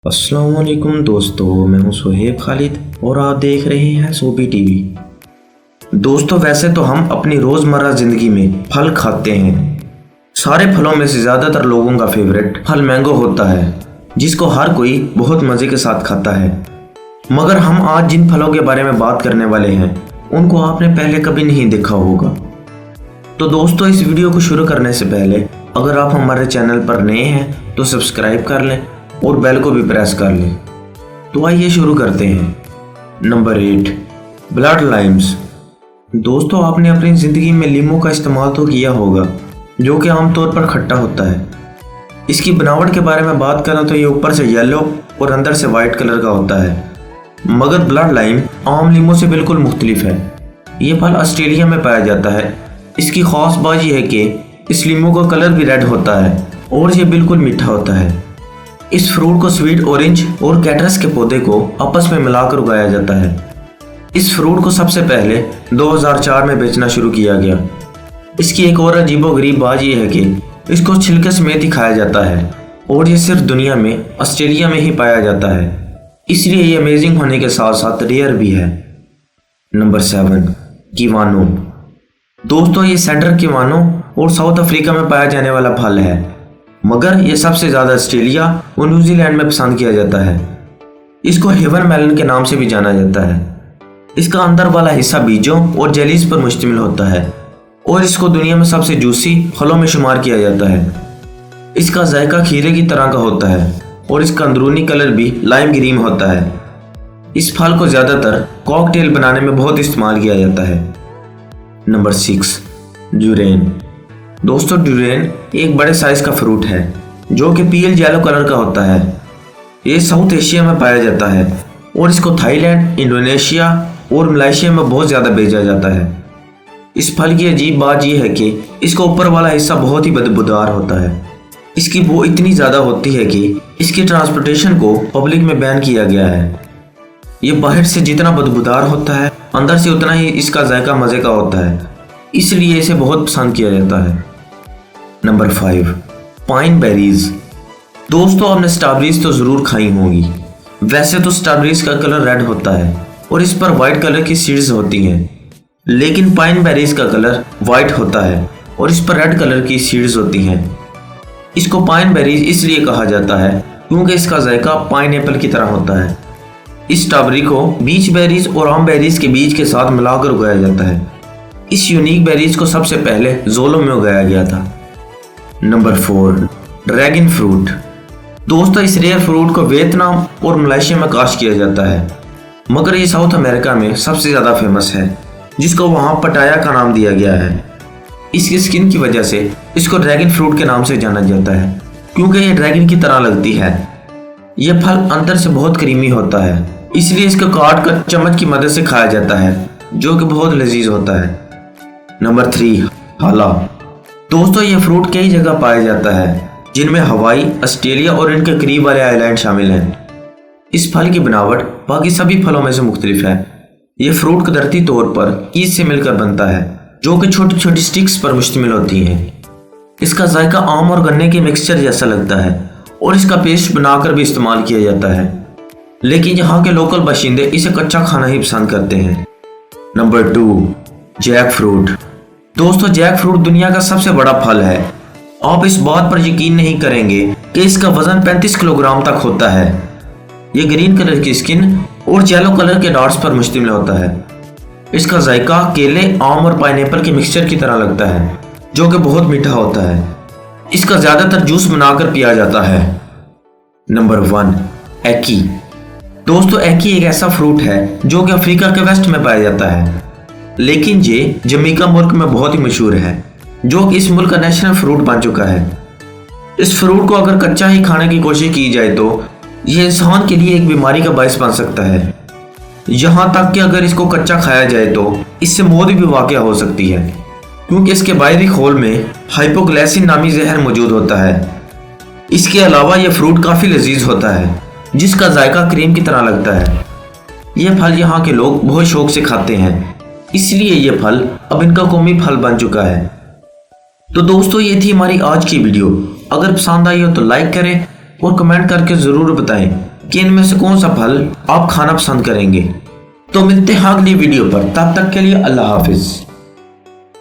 अस्सलाम वालेकुम दोस्तों, मैं हूं सुहेब खालिद और आप देख रहे हैं सोबी टीवी। दोस्तों, वैसे तो हम अपनी रोज़मर्रा ज़िंदगी में फल खाते हैं। सारे फलों में से ज़्यादातर लोगों का फेवरेट फल मैंगो होता है, जिसको हर कोई बहुत मज़े के साथ खाता है। मगर हम आज जिन फलों के बारे में बात करने वाले हैं उनको आपने पहले कभी नहीं देखा होगा। तो दोस्तों, इस वीडियो को शुरू करने से पहले अगर आप हमारे चैनल पर नए हैं तो सब्सक्राइब कर लें और बेल को भी प्रेस कर लें। तो आइए शुरू करते हैं। Number 8, blood Lyme's. दोस्तों, आपने अपनी ज़िंदगी में लीमू का इस्तेमाल तो किया होगा, जो कि आमतौर पर खट्टा होता है। इसकी बनावट के बारे में बात करें तो ये ऊपर से येलो और अंदर से वाइट कलर का होता है। मगर ब्लड लाइम आम लीमू से बिल्कुल मुख्तलिफ है। ये फल ऑस्ट्रेलिया में पाया जाता है। इसकी खास बात यह है कि इस लीमू का कलर भी रेड होता है और ये बिल्कुल मीठा होता है। इस फ्रूट को स्वीट ऑरेंज और कैटरस के पौधे को आपस में मिलाकर उगाया जाता है। इस फ्रूट को सबसे पहले 2004 में बेचना शुरू किया गया। इसकी एक और अजीबोगरीब बात यह है कि इसको छिलके समेत ही खाया जाता है और ये सिर्फ दुनिया में ऑस्ट्रेलिया में ही पाया जाता है, इसलिए ये अमेजिंग होने के साथ साथ रेयर भी है। नंबर 7, कीवानो। दोस्तों, ये सेंट्रल कीवानो और साउथ अफ्रीका में पाया जाने वाला फल है, मगर यह सबसे ज़्यादा ऑस्ट्रेलिया और न्यूजीलैंड में पसंद किया जाता है। इसको हेवन मेलन के नाम से भी जाना जाता है। इसका अंदर वाला हिस्सा बीजों और जेलीज पर मुश्तमिल होता है और इसको दुनिया में सबसे जूसी फलों में शुमार किया जाता है। इसका जायका खीरे की तरह का होता है और इसका अंदरूनी कलर भी लाइम ग्रीन होता है। इस फल को ज़्यादातर कॉकटेल बनाने में बहुत इस्तेमाल किया जाता है। नंबर 6, ड्यूरेन। दोस्तों, ड्यूरेन एक बड़े साइज का फ्रूट है जो कि पील येलो कलर का होता है। ये साउथ एशिया में पाया जाता है और इसको थाईलैंड, इंडोनेशिया और मलेशिया में बहुत ज़्यादा बेचा जाता है। इस फल की अजीब बात यह है कि इसका ऊपर वाला हिस्सा बहुत ही बदबूदार होता है। इसकी बू इतनी ज़्यादा होती है कि इसकी ट्रांसपोर्टेशन को पब्लिक में बैन किया गया है। ये बाहर से जितना बदबूदार होता है, अंदर से उतना ही इसका जायका मज़े का होता है, इसलिए इसे बहुत पसंद किया जाता है। Number 5, pine berries. दोस्तों, आपने स्ट्रॉबेरीज तो ज़रूर खाई होंगी। वैसे तो स्ट्रॉबेरीज का कलर रेड होता है और इस पर वाइट कलर की सीड्स होती हैं, लेकिन पाइन बेरीज का कलर वाइट होता है और इस पर रेड कलर की सीड्स होती हैं। इसको पाइन बेरीज इसलिए कहा जाता है क्योंकि इसका जायका पाइन एप्पल की तरह होता है। इस स्ट्रॉबेरी को बीच बेरीज और आम बेरीज के बीज के साथ मिलाकर उगाया जाता है। इस यूनिक बेरीज को सबसे पहले जोलो में उगाया गया था। Number 4, dragon fruit. दोस्तों, इस रेयर फ्रूट को वियतनाम और मलेशिया में काश्त किया जाता है, मगर ये साउथ अमेरिका में सबसे ज़्यादा फेमस है, जिसको वहाँ पटाया का नाम दिया गया है। इसकी स्किन की वजह से इसको ड्रैगन फ्रूट के नाम से जाना जाता है, क्योंकि ये ड्रैगन की तरह लगती है। यह फल अंदर से बहुत क्रीमी होता है, इसलिए इसको काट कर चम्मच की मदद से खाया जाता है, जो कि बहुत लजीज होता है। नंबर 3, हाला। दोस्तों, ये फ्रूट कई जगह पाया जाता है, जिनमें हवाई, ऑस्ट्रेलिया और इनके करीब वाले आइलैंड शामिल हैं। इस फल की बनावट बाकी सभी फलों में से मुख्तलिफ है। ये फ्रूट कुदरती तौर पर कीज से मिलकर बनता है, जो कि छोटी छोटी स्टिक्स पर मुश्तमिल होती हैं। इसका जायका आम और गन्ने के मिक्सचर जैसा लगता है और इसका पेस्ट बनाकर भी इस्तेमाल किया जाता है, लेकिन यहाँ के लोकल बाशिंदे इसे कच्चा खाना ही पसंद करते हैं। Number 2, jackfruit. दोस्तों, जैक फ्रूट दुनिया का सबसे बड़ा फल है। आप इस बात पर यकीन नहीं करेंगे कि इसका वजन 35 किलोग्राम तक होता है। ये ग्रीन कलर की स्किन और येलो कलर के डॉट्स पर मुश्तमिल होता है। इसका जायका केले, आम और पाइनएप्पल के मिक्सचर की तरह लगता है, जो कि बहुत मीठा होता है। इसका ज़्यादातर जूस बनाकर पिया जाता है। नंबर 1, एकी। दोस्तों, एकी एक ऐसा फ्रूट है जो कि अफ्रीका के वेस्ट में पाया जाता है, लेकिन ये जमैका मुल्क में बहुत ही मशहूर है, जो कि इस मुल्क का नेशनल फ्रूट बन चुका है। इस फ्रूट को अगर कच्चा ही खाने की कोशिश की जाए तो ये इंसान के लिए एक बीमारी का बायस बन सकता है। यहाँ तक कि अगर इसको कच्चा खाया जाए तो इससे मौत भी वाक़या हो सकती है, क्योंकि इसके बाहरी खोल में हाइपोग्लाइसिन नामी जहर मौजूद होता है। इसके अलावा यह फ्रूट काफ़ी लजीज होता है, जिसका जायका क्रीम की तरह लगता है। यह फल यहाँ के लोग बहुत शौक से खाते हैं, इसलिए यह फल अब इनका कौमी फल बन चुका है। तो दोस्तों, ये थी हमारी आज की वीडियो। अगर पसंद आई हो तो लाइक करें और कमेंट करके ज़रूर बताएं। कि इनमें से कौन सा फल आप खाना पसंद करेंगे। तो मिलते हैं अगली वीडियो पर, तब तक के लिए अल्लाह हाफिज।